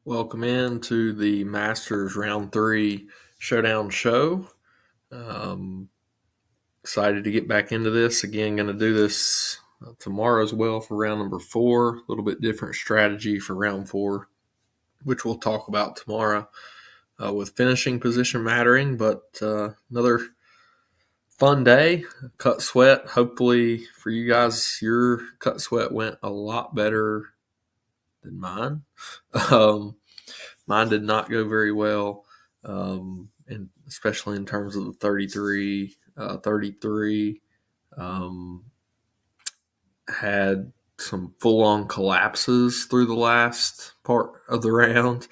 Welcome in to the Masters Round 3 Showdown show. Excited to get back into this. Again, going to do this tomorrow as well for round number 4. A little bit different strategy for round 4, which we'll talk about tomorrow with finishing position mattering. But another fun day, cut sweat. Hopefully for you guys, your cut sweat went a lot better than mine. Mine did not go very well, and especially in terms of the 33. Had some full-on collapses through the last part of the round,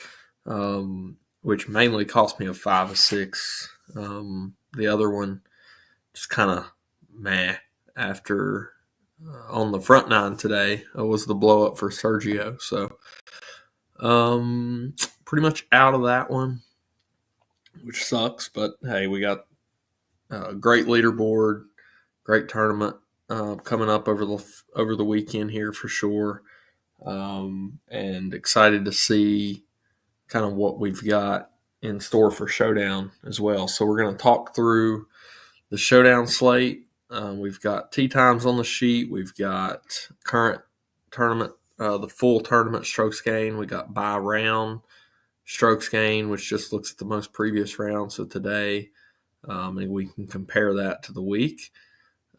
which mainly cost me a 5 of 6. The other one just kind of meh after on the front nine today was the blow-up for Sergio. So pretty much out of that one, which sucks. But hey, we got a great leaderboard, great tournament coming up over the weekend here for sure, and excited to see kind of what we've got in store for Showdown as well. So we're going to talk through the Showdown slate. We've got tee times on the sheet. We've got current tournament, the full tournament strokes gain. We got by round strokes gain, which just looks at the most previous round. So today, and we can compare that to the week.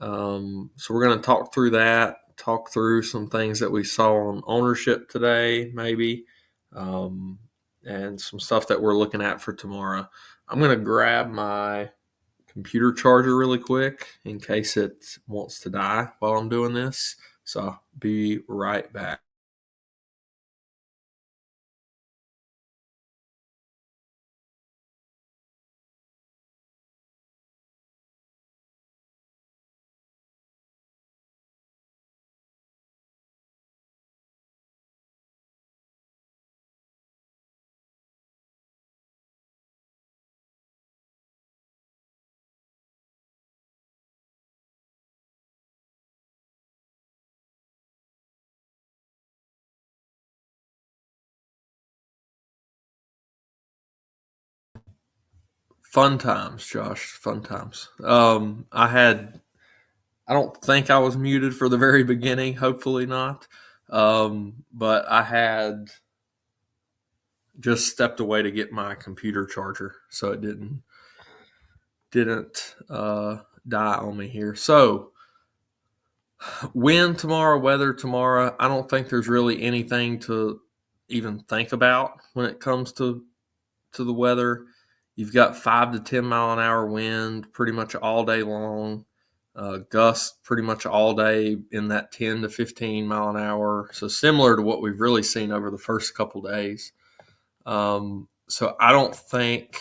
So we're going to talk through that, talk through some things that we saw on ownership today, maybe, and some stuff that we're looking at for tomorrow. I'm going to grab my computer charger really quick in case it wants to die while I'm doing this. So I'll be right back. Fun times, Josh. Fun times. I don't think I was muted for the very beginning. Hopefully not. But I had just stepped away to get my computer charger, so it didn't die on me here. So wind tomorrow, weather tomorrow. I don't think there's really anything to even think about when it comes to the weather. You've got 5 to 10 mile an hour wind pretty much all day long. Gusts pretty much all day in that 10 to 15 mile an hour. So similar to what we've really seen over the first couple days. So I don't think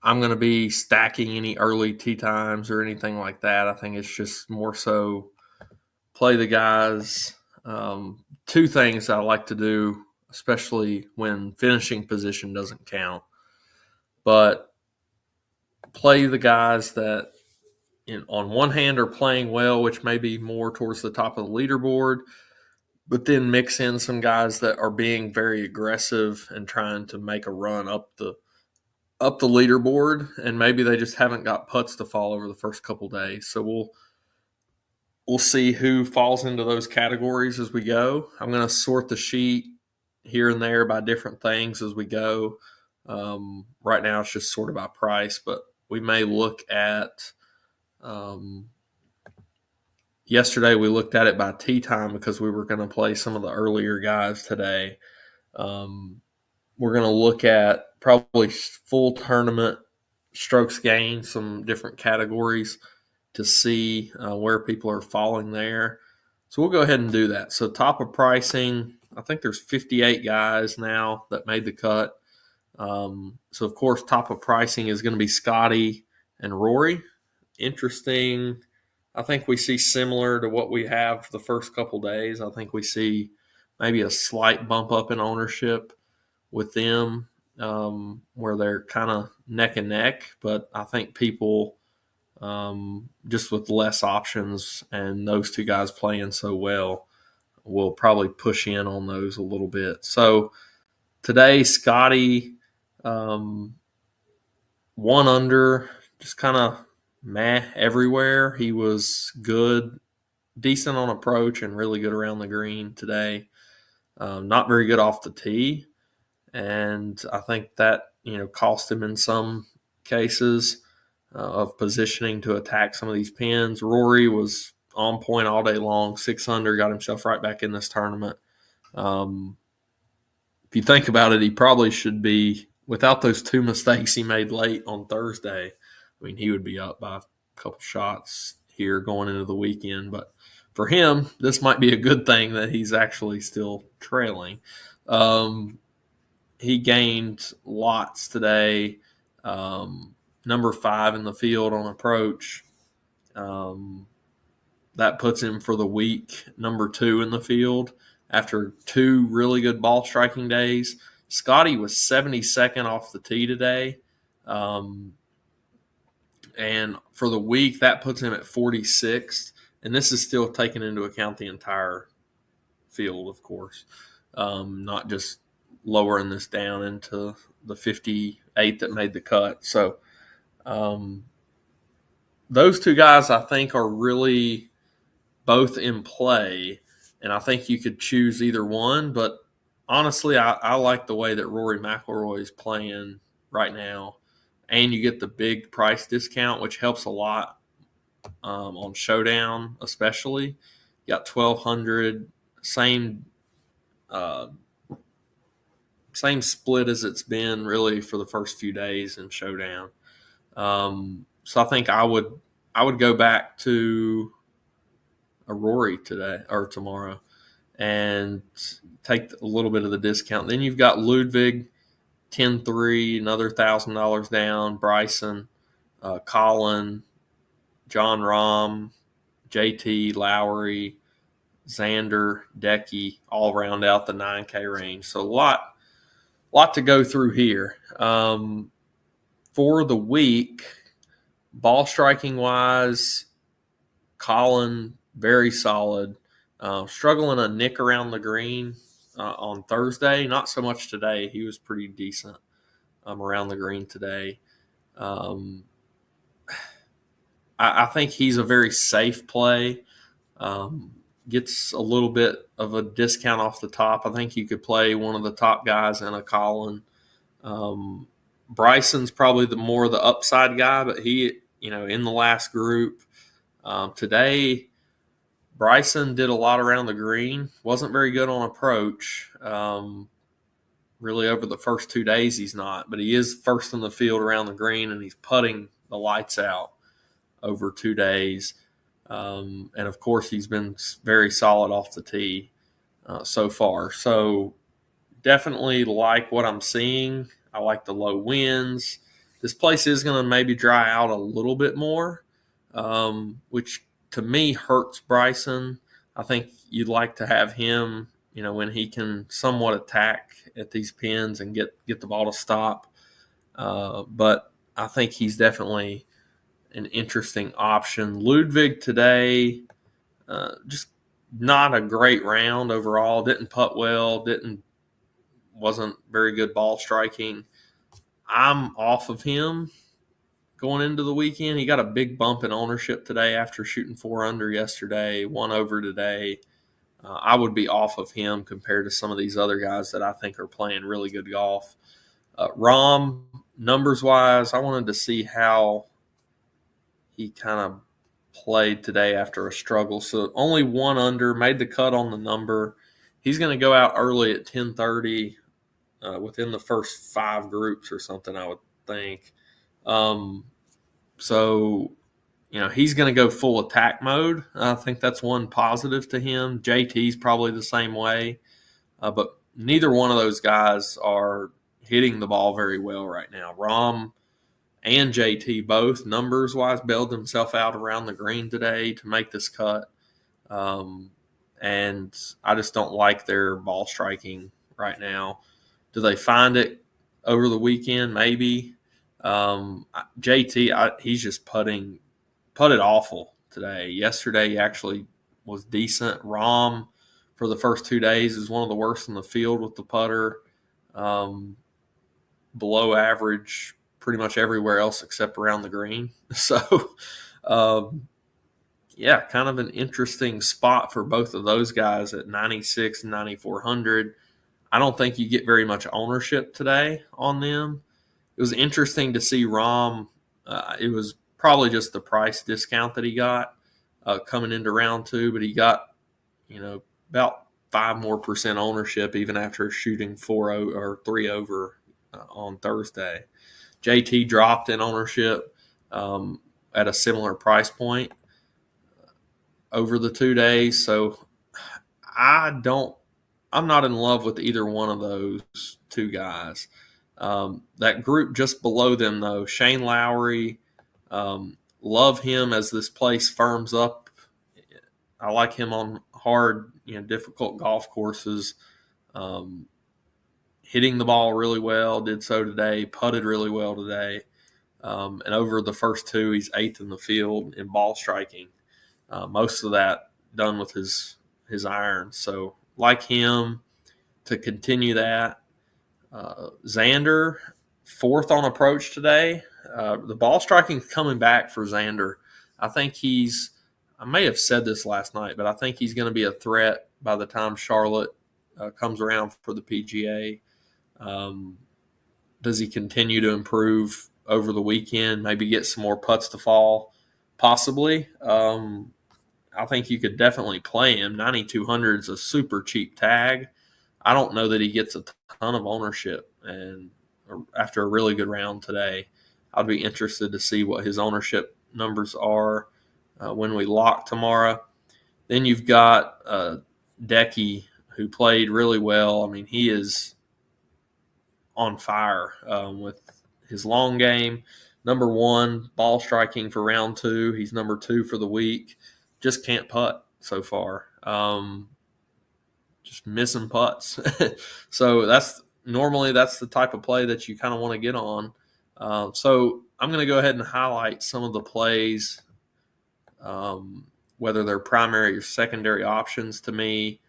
I'm going to be stacking any early tee times or anything like that. I think it's just more so play the guys. Two things I like to do, especially when finishing position doesn't count. But play the guys that on one hand are playing well, which may be more towards the top of the leaderboard, but then mix in some guys that are being very aggressive and trying to make a run up the leaderboard, and maybe they just haven't got putts to fall over the first couple days. So we'll see who falls into those categories as we go. I'm going to sort the sheet here and there by different things as we go. Right now it's just sort of by price, but we may look at yesterday we looked at it by tee time because we were going to play some of the earlier guys today. We're going to look at probably full tournament strokes gained, some different categories to see where people are falling there. So we'll go ahead and do that. So top of pricing, I think there's 58 guys now that made the cut. So, of course, top of pricing is going to be Scotty and Rory. Interesting. I think we see similar to what we have the first couple days. I think we see maybe a slight bump up in ownership with them where they're kind of neck and neck. But I think people just with less options and those two guys playing so well will probably push in on those a little bit. So Today, Scotty, 1 under, just kind of meh everywhere. He was good, decent on approach, and really good around the green today. Not very good off the tee, and I think that cost him in some cases of positioning to attack some of these pins. Rory was on point all day long, 6 under, got himself right back in this tournament. If you think about it, he probably should be, without those 2 mistakes he made late on Thursday, I mean, he would be up by a couple shots here going into the weekend. But for him, this might be a good thing that he's actually still trailing. He gained lots today. Number 5 in the field on approach. That puts him for the week number 2 in the field after 2 really good ball striking days. Scotty was 72nd off the tee today. And for the week, that puts him at 46th. And this is still taking into account the entire field, of course, not just lowering this down into the 58 that made the cut. So those 2 guys, I think, are really both in play, and I think you could choose either one. But honestly, I like the way that Rory McIlroy is playing right now, and you get the big price discount, which helps a lot on Showdown, especially. You got 1,200, same split as it's been really for the first few days in Showdown. So I think I would go back to a Rory today or tomorrow and take a little bit of the discount. Then you've got Ludwig, 10-3, another $1,000 down. Bryson, Colin, John Rahm, JT, Lowry, Xander, Decky, all round out the 9K range. So a lot to go through here. For the week, ball striking wise, Colin, very solid. Struggling a nick around the green on Thursday. Not so much today. He was pretty decent around the green today. I think he's a very safe play. Gets a little bit of a discount off the top. I think you could play one of the top guys in a Colin. Bryson's probably the upside guy, but he, in the last group today, Bryson did a lot around the green. Wasn't very good on approach. Really over the first 2 days he's not, but he is first in the field around the green, and he's putting the lights out over 2 days. And, of course, he's been very solid off the tee so far. So definitely like what I'm seeing. I like the low winds. This place is going to maybe dry out a little bit more, which to me hurts Bryson. I think you'd like to have him, when he can somewhat attack at these pins and get the ball to stop. But I think he's definitely an interesting option. Ludwig today, just not a great round overall. Didn't putt well. Wasn't very good ball striking. I'm off of him going into the weekend. He got a big bump in ownership today after shooting 4 under yesterday, 1 over today. I would be off of him compared to some of these other guys that I think are playing really good golf. Rahm, numbers-wise, I wanted to see how he kind of played today after a struggle. So only 1 under, made the cut on the number. He's going to go out early at 10:30 within the first 5 groups or something, I would think. So, he's going to go full attack mode. I think that's one positive to him. JT's probably the same way. But neither one of those guys are hitting the ball very well right now. Rahm and JT both, numbers-wise, bailed themselves out around the green today to make this cut. And I just don't like their ball striking right now. Do they find it over the weekend? Maybe. JT, he's just putted awful today. Yesterday, he actually was decent. Rahm, for the first 2 days, is one of the worst in the field with the putter. below average pretty much everywhere else except around the green. So, yeah, kind of an interesting spot for both of those guys at 96 and 9,400. I don't think you get very much ownership today on them. It was interesting to see Rahm. It was probably just the price discount that he got coming into round two, but he got, about 5% more ownership even after shooting 4 or 3 over on Thursday. JT dropped in ownership at a similar price point over the 2 days. So I'm not in love with either one of those two guys. That group just below them, though, Shane Lowry, love him as this place firms up. I like him on hard, difficult golf courses. Hitting the ball really well, did so today, putted really well today. And over the first two, he's 8th in the field in ball striking. Most of that done with his irons. So like him to continue that. Xander, 4th on approach today. The ball striking is coming back for Xander. I think I may have said this last night, but I think he's going to be a threat by the time Charlotte comes around for the PGA. Does he continue to improve over the weekend? Maybe get some more putts to fall? Possibly. I think you could definitely play him. 9,200 is a super cheap tag. I don't know that he gets a ton of ownership. And after a really good round today, I'd be interested to see what his ownership numbers are when we lock tomorrow. Then you've got Decky, who played really well. I mean, he is on fire with his long game. Number 1, ball striking for round 2. He's number 2 for the week. Just can't putt so far. Just missing putts. So that's the type of play that you kind of want to get on. So I'm going to go ahead and highlight some of the plays, whether they're primary or secondary options to me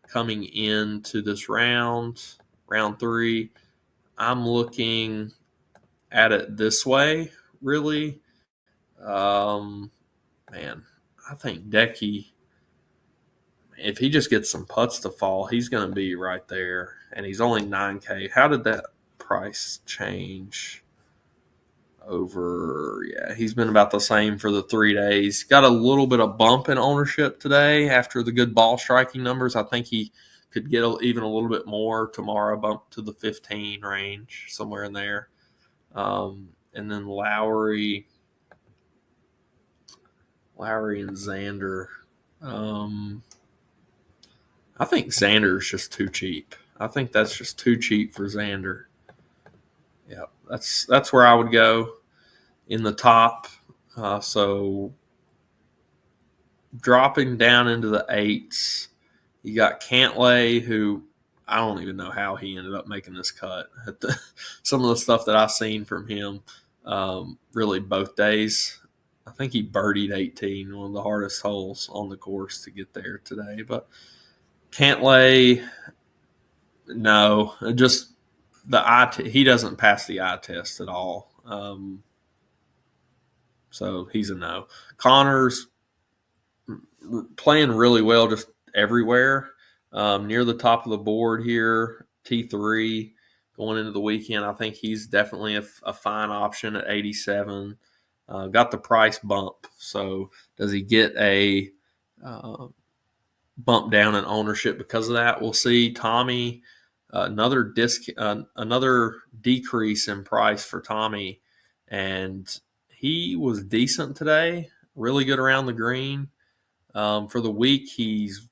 coming into this round 3. I'm looking at it this way, really. I think Decky, if he just gets some putts to fall, he's going to be right there. And he's only $9K. How did that price change over? Yeah, he's been about the same for the 3 days. Got a little bit of bump in ownership today after the good ball striking numbers. I think he could get even a little bit more tomorrow, bump to the 15 range, somewhere in there. And then Lowry and Xander. I think Xander is just too cheap. I think that's just too cheap for Xander. Yeah, that's where I would go in the top. So dropping down into the 8s, you got Cantlay, who I don't even know how he ended up making this cut. Some of the stuff that I've seen from him, really both days. I think he birdied 18, one of the hardest holes on the course to get there today. But Cantlay, no, just he doesn't pass the eye test at all. So he's a no. Connor's playing really well just everywhere. Near the top of the board here, T3 going into the weekend. I think he's definitely a fine option at 87. Got the price bump. So does he get a bump down in ownership because of that? We'll see. Tommy, another decrease in price for Tommy, and he was decent today. Really good around the green. For the week, he's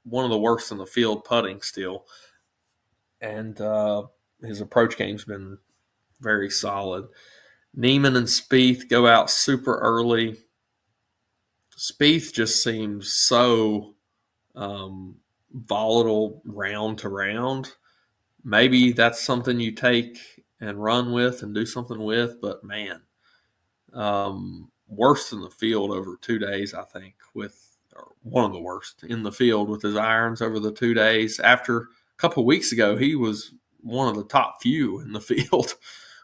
one of the worst in the field putting still, and his approach game's been very solid. Neiman and Spieth go out super early. Spieth just seems so volatile round to round. Maybe that's something you take and run with and do something with, but man, worst in the field over 2 days, I think, one of the worst in the field with his irons over the 2 days. After a couple of weeks ago, he was one of the top few in the field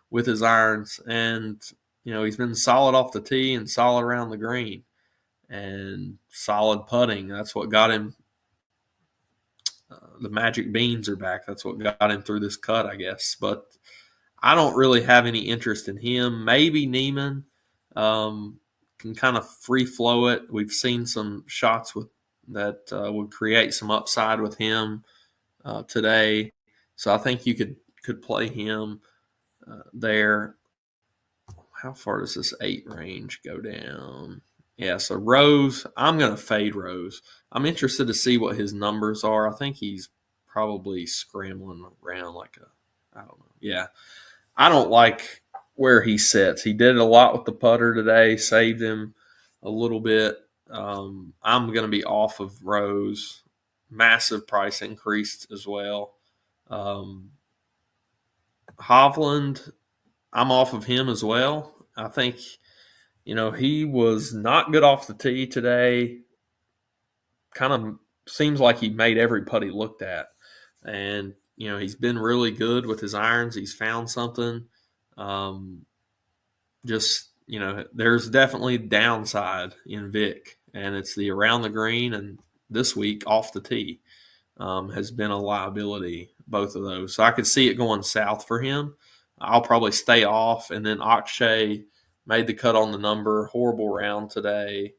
with his irons. And, he's been solid off the tee and solid around the green and solid putting. That's what got him. The magic beans are back. That's what got him through this cut, I guess. But I don't really have any interest in him. Maybe Neiman can kind of free flow it. We've seen some shots that would create some upside with him today. So I think you could play him there. How far does this 8 range go down? Yeah, so Rose, I'm going to fade Rose. I'm interested to see what his numbers are. I think he's probably scrambling around I don't know. Yeah, I don't like where he sits. He did a lot with the putter today, saved him a little bit. I'm going to be off of Rose. Massive price increase as well. Hovland, I'm off of him as well. I think, he was not good off the tee today. Kind of seems like he made every putt he looked at. And, he's been really good with his irons. He's found something. There's definitely downside in Vic, and it's the around the green and this week off the tee has been a liability, both of those. So I could see it going south for him. I'll probably stay off. And then Akshay made the cut on the number. Horrible round today.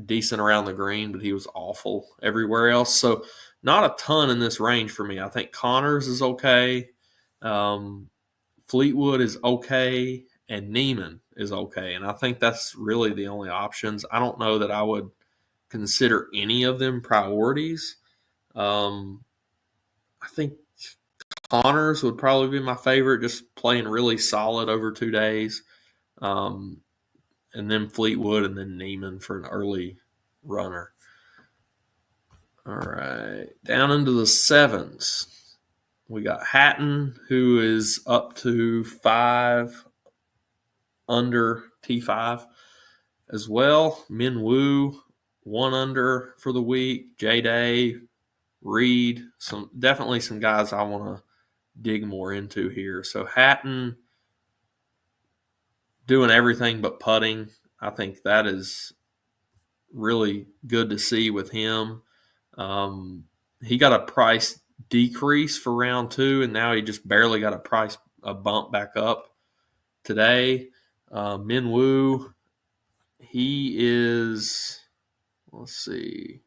Decent around the green, but he was awful everywhere else. So not a ton in this range for me. I think Connors is okay. Fleetwood is okay. And Neiman is okay. And I think that's really the only options. I don't know that I would consider any of them priorities. I think Connors would probably be my favorite, just playing really solid over 2 days. And then Fleetwood and then Neiman for an early runner. All right. Down into the 7s. We got Hatton, who is up to 5 under T5 as well. Min Woo, 1 under for the week. J-Day, Reed, definitely some guys I want to dig more into here. So Hatton doing everything but putting. I think that is really good to see with him. He got a price decrease for round 2, and now he just barely got a bump back up today. Min Woo, he is, let's see,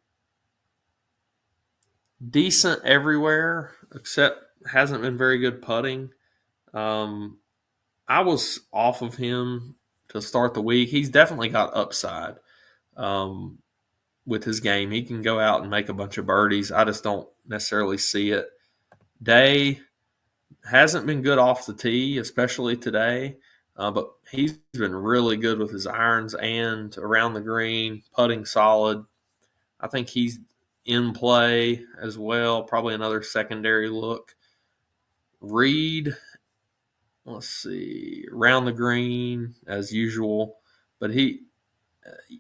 decent everywhere, except hasn't been very good putting. I was off of him to start the week. He's definitely got upside with his game. He can go out and make a bunch of birdies. I just don't necessarily see it. Day hasn't been good off the tee, especially today, but he's been really good with his irons and around the green, putting solid. I think he's in play as well, probably another secondary look. Reed, let's see, around the green as usual, but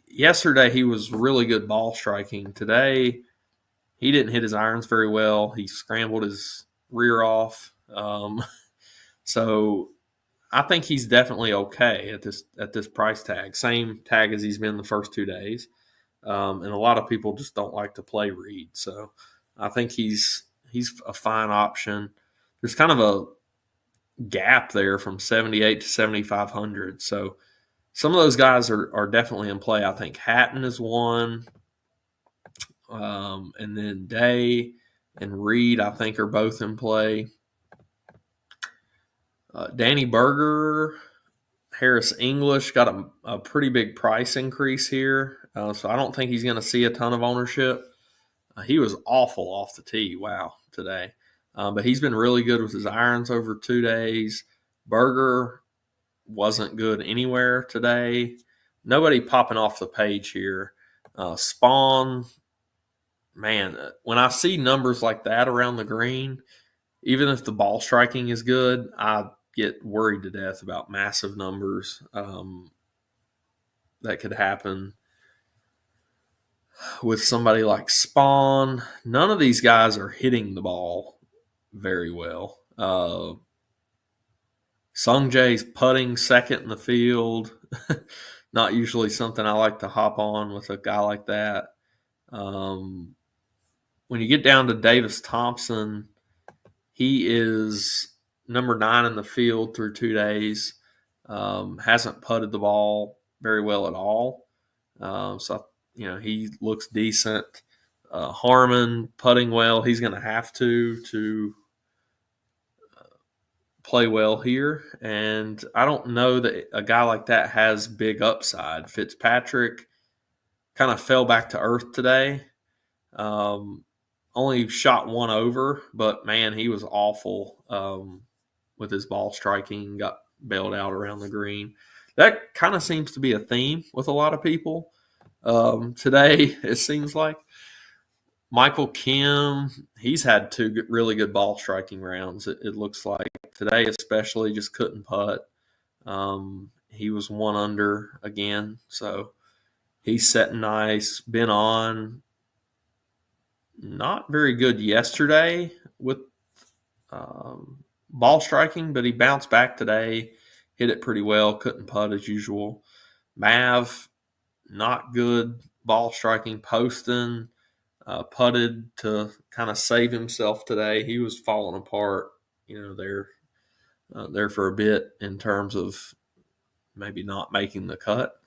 yesterday he was really good ball striking. Today he didn't hit his irons very well. He scrambled his rear off. So I think he's definitely okay at this price tag. Same tag as he's been the first 2 days. And a lot of people just don't like to play Reed. So I think he's a fine option. There's kind of a gap there from 78 to 7,500. So some of those guys are definitely in play. I think Hatton is one. And then Day and Reed, I think, are both in play. Danny Berger, Harris English got a pretty big price increase here. So I don't think he's going to see a ton of ownership. He was awful off the tee, today. But he's been really good with his irons over 2 days. Berger wasn't good anywhere today. Nobody popping off the page here. Spawn, man, when I see numbers like that around the green, even if the ball striking is good, I get worried to death about massive numbers that could happen. with somebody like Spawn. None of these guys are hitting the ball very well. Sung Jae's putting second in the field. Not usually something I like to hop on with a guy like that. When you get down to Davis Thompson, he is number 9 in the field through 2 days. Hasn't putted the ball very well at all. So, he looks decent. Harmon putting well. He's going to have to play well here. And I don't know that a guy like that has big upside. Fitzpatrick kind of fell back to earth today. Only shot 1 over, but man, he was awful with his ball striking, got bailed out around the green. That kind of seems to be a theme with a lot of people. Today, it seems like Michael Kim, he's had 2 really good ball striking rounds. It looks like today, especially, just couldn't putt. He was 1 under again, so he's setting nice. Been on not very good yesterday with ball striking, but he bounced back today, hit it pretty well, couldn't putt as usual. Mav, not good ball striking. Poston putted to kind of save himself today. He was falling apart, there for a bit in terms of maybe not making the cut.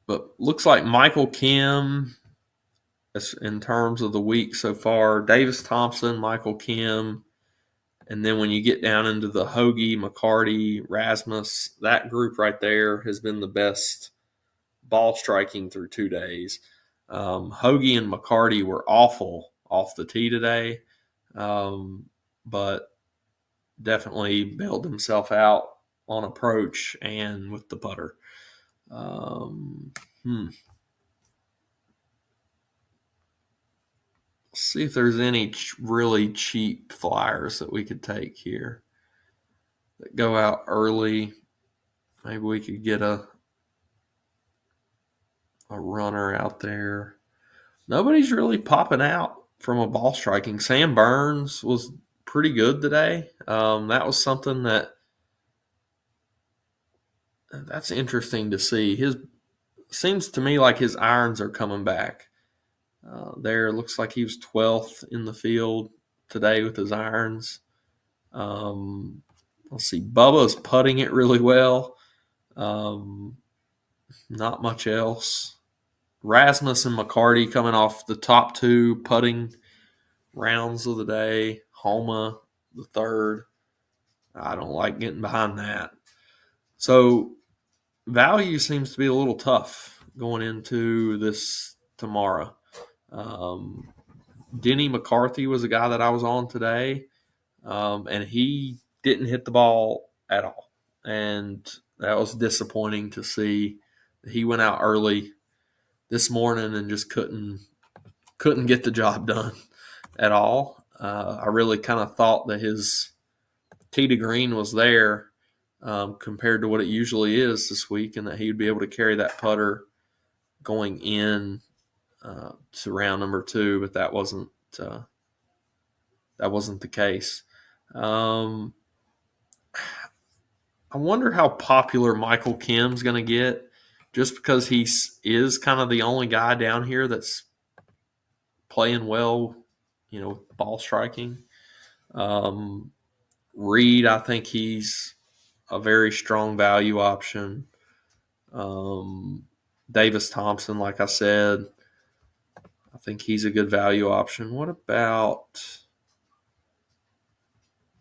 But looks like Michael Kim, in terms of the week so far, Davis Thompson, Michael Kim, and then when you get down into the Hoagie, McCarty, Rasmus, that group right there has been the best ball striking through 2 days. Hoagie and McCarty were awful off the tee today, but definitely bailed himself out on approach and with the putter. See if there's any really cheap flyers that we could take here that go out early. Maybe we could get a runner out there. Nobody's really popping out from a ball striking. Sam Burns was pretty good today. That was something that's interesting to see. Seems to me like his irons are coming back. There looks like he was 12th in the field today with his irons. Let's see. Bubba's putting it really well. Not much else. Rasmus and McCarty coming off the top 2 putting rounds of the day. Homa, the 3rd. I don't like getting behind that. So value seems to be a little tough going into this tomorrow. Denny McCarthy was a guy that I was on today, and he didn't hit the ball at all. And that was disappointing to see. He went out early this morning and just couldn't get the job done at all. I really kind of thought that his tee to green was there compared to what it usually is this week, and that he would be able to carry that putter going in to round number 2, but that wasn't the case. I wonder how popular Michael Kim's going to get, just because he is kind of the only guy down here that's playing well, ball striking. Reed, I think he's a very strong value option. Davis Thompson, like I said, I think he's a good value option. What about,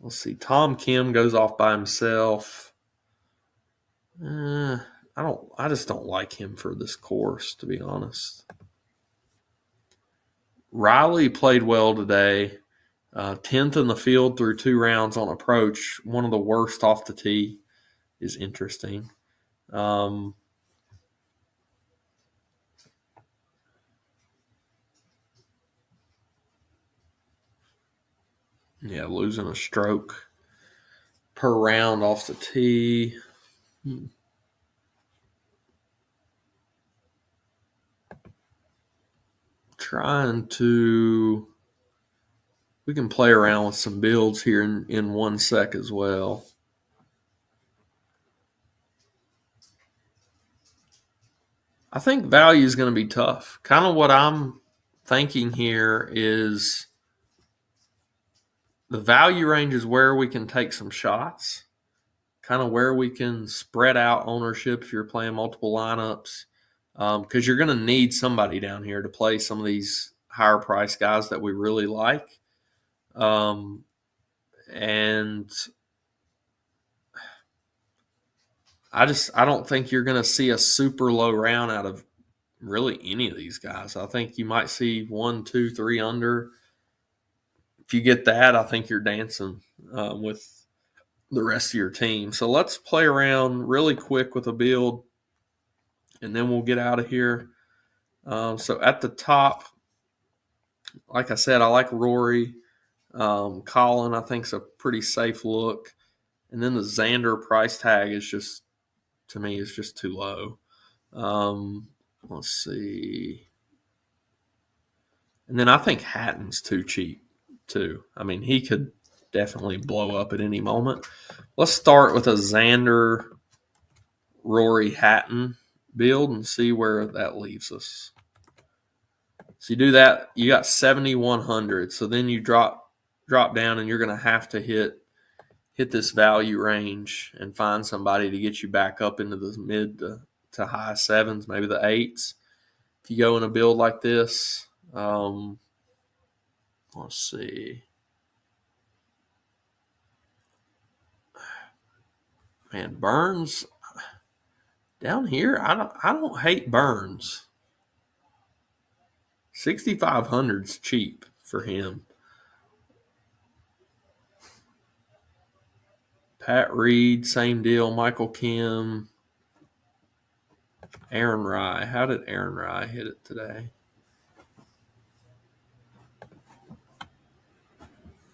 let's see, Tom Kim goes off by himself. I just don't like him for this course, to be honest. Riley played well today. 10th in the field through 2 rounds on approach. One of the worst off the tee is interesting. Losing a stroke per round off the tee. trying to – we can play around with some builds here in 1 sec as well. I think value is going to be tough. Kind of what I'm thinking here is the value range is where we can take some shots, kind of where we can spread out ownership if you're playing multiple lineups, because you're going to need somebody down here to play some of these higher price guys that we really like. And I don't think you're going to see a super low round out of really any of these guys. I think you might see 1, 2, 3 under. If you get that, I think you're dancing with the rest of your team. So let's play around really quick with a build, and then we'll get out of here. So at the top, like I said, I like Rory. Colin, I think, is a pretty safe look. And then the Xander price tag is just, to me, is just too low. Let's see. And then I think Hatton's too cheap, too. I mean, he could definitely blow up at any moment. Let's start with a Xander, Rory, Hatton build and see where that leaves us. So you do that, you got 7,100. So then you drop down, and you're going to have to hit this value range and find somebody to get you back up into the mid to high sevens, maybe the eights. If you go in a build like this, let's see. Man, Burns down here, I don't hate Burns. 6,500's cheap for him. Pat Reed, same deal. Michael Kim. Aaron Rye. How did Aaron Rye hit it today?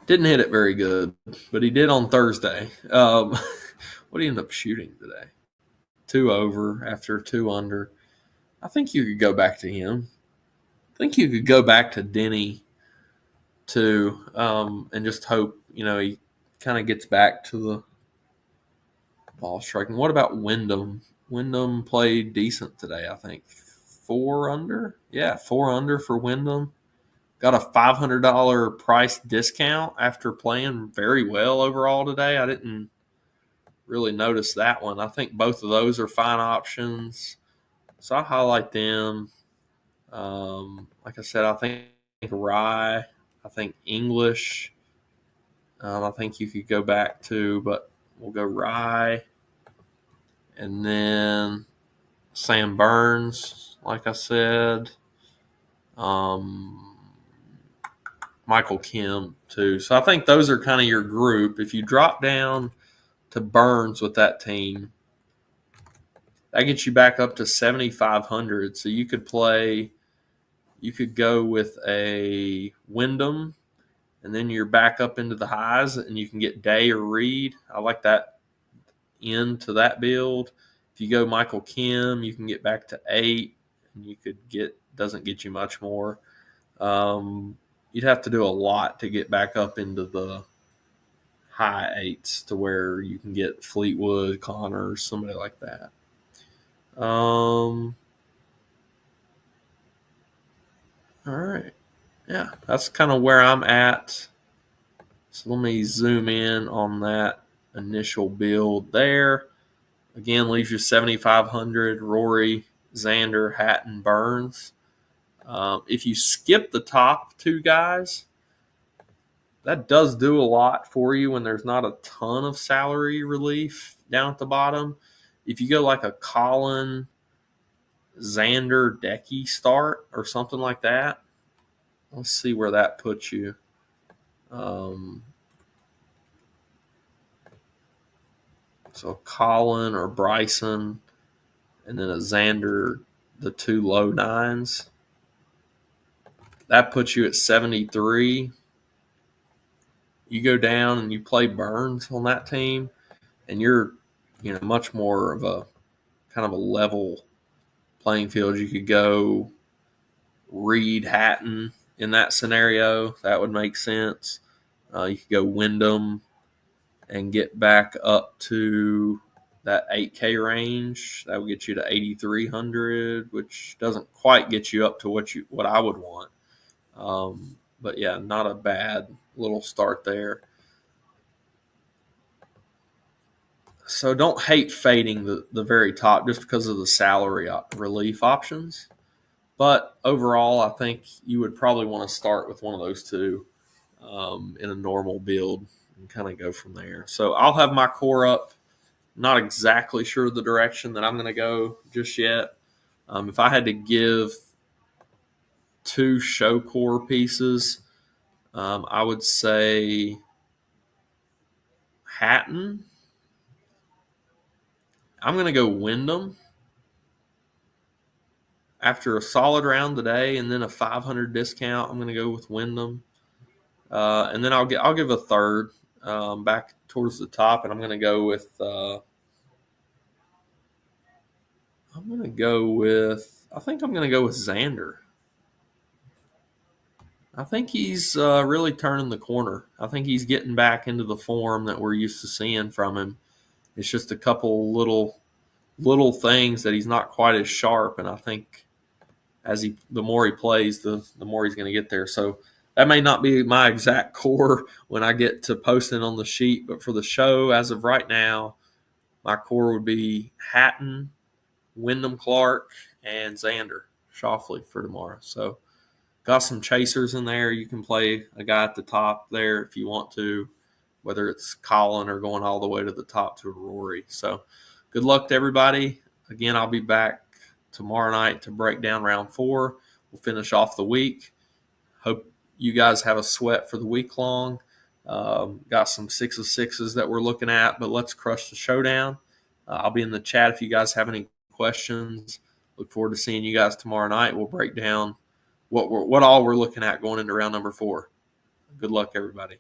Didn't hit it very good, but he did on Thursday. What did he end up shooting today? 2 over after 2 under. I think you could go back to him. I think you could go back to Denny too, and just hope, he kind of gets back to the ball striking. What about Wyndham? Wyndham played decent today, I think. 4 under? Yeah, 4 under for Wyndham. Got a $500 price discount after playing very well overall today. I didn't really notice that one. I think both of those are fine options. So I highlight them. Like I said, I think Rye. I think English. I think you could go back to, but we'll go Rye. And then Sam Burns, like I said. Michael Kim, too. So I think those are kind of your group. If you drop down to Burns with that team, that gets you back up to 7,500. So you could go with a Wyndham, and then you're back up into the highs, and you can get Day or Reed. I like that into that build. If you go Michael Kim, you can get back to 8, and you could doesn't get you much more. You'd have to do a lot to get back up into the high 8s to where you can get Fleetwood, Connors, somebody like that. All right. Yeah, that's kind of where I'm at. So let me zoom in on that initial build there. Again, leaves you 7,500, Rory, Xander, Hatton, Burns. If you skip the top 2 guys, that does do a lot for you when there's not a ton of salary relief down at the bottom. If you go like a Colin, Xander, Decky start or something like that, let's see where that puts you. So Colin or Bryson, and then a Xander, the 2 low 9s. That puts you at 73. You go down and you play Burns on that team, and you're, much more of a kind of a level playing field. You could go Reed Hatton in that scenario. That would make sense. You could go Wyndham and get back up to that 8K range. That would get you to 8,300, which doesn't quite get you up to what I would want. But yeah, not a bad little start there. So don't hate fading the very top just because of the salary relief options. But overall, I think you would probably want to start with one of those two in a normal build and kind of go from there. So I'll have my core up. Not exactly sure the direction that I'm going to go just yet. If I had to give two show core pieces, I would say Hatton. I'm going to go Wyndham after a solid round today, and then a 500 discount. I'm going to go with Wyndham, and then I'll give a third back towards the top, and I'm going to go with I think I'm going to go with Xander. I think he's really turning the corner. I think he's getting back into the form that we're used to seeing from him. It's just a couple little things that he's not quite as sharp, and I think the more he plays, the more he's going to get there. So that may not be my exact core when I get to posting on the sheet, but for the show, as of right now, my core would be Hatton, Wyndham Clark, and Xander Schauffele for tomorrow. So got some chasers in there. You can play a guy at the top there if you want to, whether it's Colin or going all the way to the top to a Rory. So good luck to everybody. Again, I'll be back tomorrow night to break down round 4. We'll finish off the week. Hope you guys have a sweat for the week long. Got some 6 of 6s that we're looking at, but let's crush the showdown. I'll be in the chat if you guys have any questions. Look forward to seeing you guys tomorrow night. We'll break down what all we're looking at going into round number 4. Good luck, everybody.